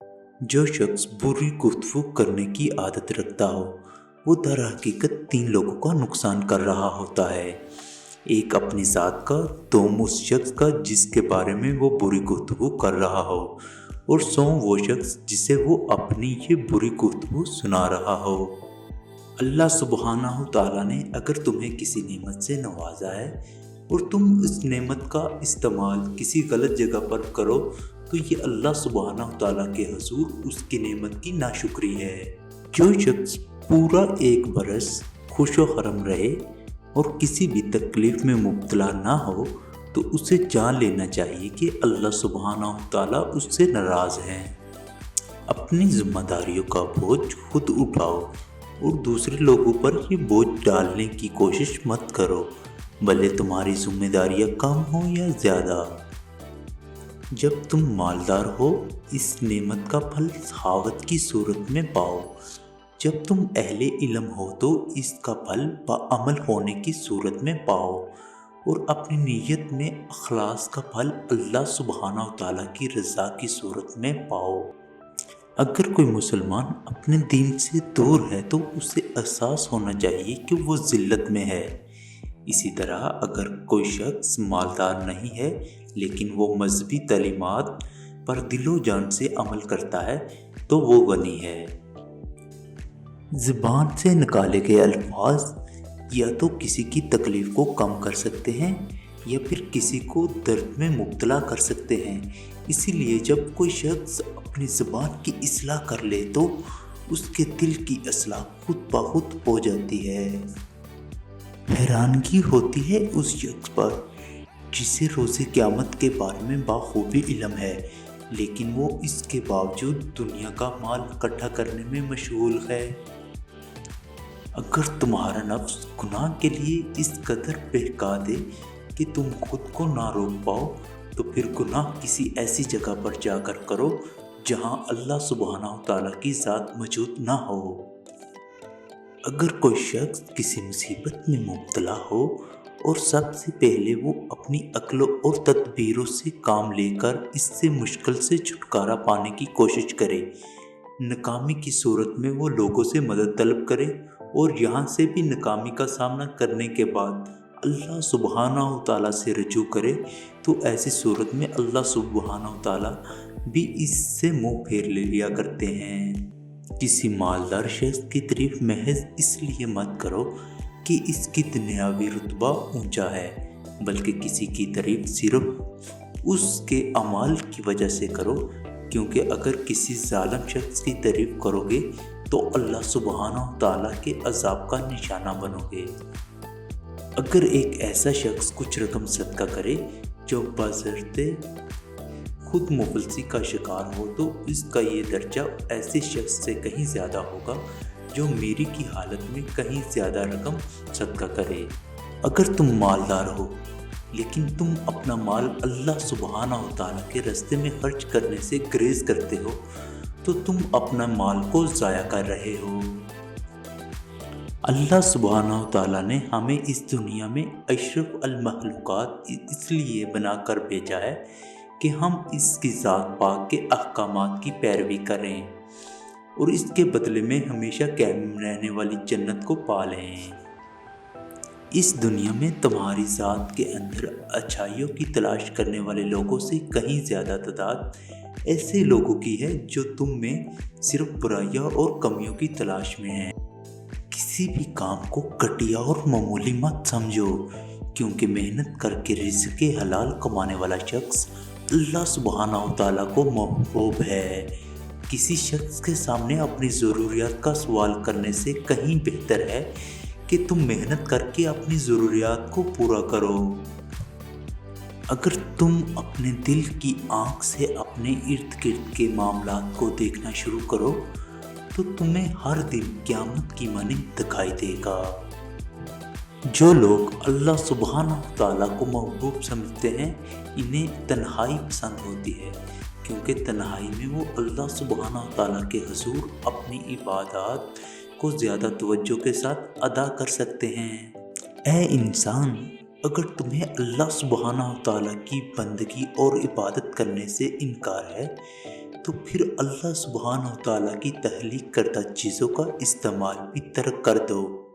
जो शख्स बुरी गुफ्तगू करने की आदत रखता हो वो दर हकीकत तीन लोगों का नुकसान कर रहा होता है। एक अपनी ज़ात का, दो उस शख्स का जिसके बारे में वो बुरी गुफ्तगू कर रहा हो, और सौ वो शख्स जिसे वो अपनी ये बुरी गुफ्तगू सुना रहा हो। अल्लाह सुब्हानहू ताला ने अगर तुम्हें किसी नेमत से नवाजा है और तुम इस नेमत का इस्तेमाल किसी गलत जगह पर करो तो ये अल्लाह सुब्हानहू ताला के हुजूर उसकी नेमत की नाशुक्री है। जो शख्स पूरा एक बरस खुश व खरम रहे और किसी भी तकलीफ में मुब्तला ना हो तो उसे जान लेना चाहिए कि अल्लाह सुब्हानहू ताला उससे नाराज़ हैं। अपनी जिम्मेदारियों का बोझ खुद उठाओ और दूसरे लोगों पर ये बोझ डालने की कोशिश मत करो, भले तुम्हारी जिम्मेदारियां कम हो या ज़्यादा। जब तुम मालदार हो इस नेमत का फल सखावत की सूरत में पाओ, जब तुम अहले इल्म हो तो इसका फल बाअमल होने की सूरत में पाओ, और अपनी नीयत में अखलास का फल अल्लाह सुब्हानहू ताला की रज़ा की सूरत में पाओ। अगर कोई मुसलमान अपने दीन से दूर है तो उसे एहसास होना चाहिए कि वो ज़िल्लत में है। इसी तरह अगर कोई शख्स मालदार नहीं है लेकिन वो मजहबी तालीमात पर दिलो जान से अमल करता है तो वो गनी है। ज़ुबान से निकाले गए अल्फाज या तो किसी की तकलीफ़ को कम कर सकते हैं या फिर किसी को दर्द में मुब्तला कर सकते हैं। इसीलिए जब कोई शख्स अपनी ज़ुबान की इस्लाह कर ले तो उसके दिल की इस्लाह खुद ब खुद हो जाती है। हैरानगी होती है उस शख्स पर जिसे रोज़े क़यामत के बारे में बाखूबी इल्म है, लेकिन वो इसके बावजूद दुनिया का माल इकट्ठा करने में मशगूल है। अगर तुम्हारा नफ्स गुनाह के लिए इस कदर बहका दे कि तुम खुद को ना रोक पाओ तो फिर गुनाह किसी ऐसी जगह पर जाकर करो जहां अल्लाह सुब्हानहू ताला की ज़ात मौजूद ना हो। अगर कोई शख्स किसी मुसीबत में मुब्तला हो और सबसे पहले वो अपनी अक्ल और तदबीरों से काम लेकर इससे मुश्किल से छुटकारा पाने की कोशिश करे, नाकामी की सूरत में वो लोगों से मदद तलब करे और यहाँ से भी नाकामी का सामना करने के बाद अल्लाह सुब्हानहू ताला से रजू करे, तो ऐसी सूरत में अल्लाह सुब्हानहू ताला भी इससे मुंह फेर ले लिया करते हैं। किसी मालदार शख्स की तारीफ महज इसलिए मत करो कि इसकी दुनियावी रुतबा ऊंचा है, बल्कि किसी की तारीफ सिर्फ उसके अमाल की वजह से करो, क्योंकि अगर किसी जालिम शख्स की तारीफ करोगे तो अल्लाह सुब्हानहू ताला के अज़ाब का निशाना बनोगे। अगर एक ऐसा शख्स कुछ रकम सदका करे जो बशर्ते खुद मुफलसी का शिकार हो तो इसका ये दर्जा ऐसे शख्स से कहीं ज़्यादा होगा जो मेरी की हालत में कहीं ज़्यादा रकम सदका करे। अगर तुम मालदार हो लेकिन तुम अपना माल अल्लाह सुब्हानहू ताला के रास्ते में खर्च करने से गुरेज करते हो तो तुम अपना माल को ज़ाया कर रहे हो। अल्लाह सुब्हानहू ताला ने हमें इस दुनिया में अशरफ अल मखलूक़ात इसलिए बनाकर भेजा है कि हम इसकी ज़ात पाक के अहकामात की पैरवी करें और इसके बदले में हमेशा कायम रहने वाली जन्नत को पा लें। इस दुनिया में तुम्हारी ज़ात के अंदर अच्छाइयों की तलाश करने वाले लोगों से कहीं ज़्यादा तादाद ऐसे लोगों की है जो तुम में सिर्फ बुराइयां और कमियों की तलाश में हैं। किसी भी काम को घटिया और मामूली मत समझो, क्योंकि मेहनत करके रिज़्क़ हलाल कमाने वाला शख्स अल्लाह सुब्हानहू ताला को महबूब है। किसी शख्स के सामने अपनी ज़रूरियात का सवाल करने से कहीं बेहतर है कि तुम मेहनत करके अपनी ज़रूरियात को पूरा करो। अगर तुम अपने दिल की आँख से अपने इर्द गिर्द के मामलात को देखना शुरू करो तो तुम्हें हर दिन क़यामत की मानिंद दिखाई देगा। जो लोग अल्लाह सुब्हानहू ताला को महबूब समझते हैं इन्हें तन्हाई पसंद होती है, क्योंकि तन्हाई में वो अल्लाह सुब्हानहू ताला के हुज़ूर अपनी इबादत को ज़्यादा तवज्जो के साथ अदा कर सकते हैं। ऐ इंसान, अगर तुम्हें अल्लाह सुब्हानहू ताला की बंदगी और इबादत करने से इनकार है تو پھر اللہ سبحانہ و تعالیٰ کی تخلیق کردہ چیزوں کا استعمال بھی ترک کر دو۔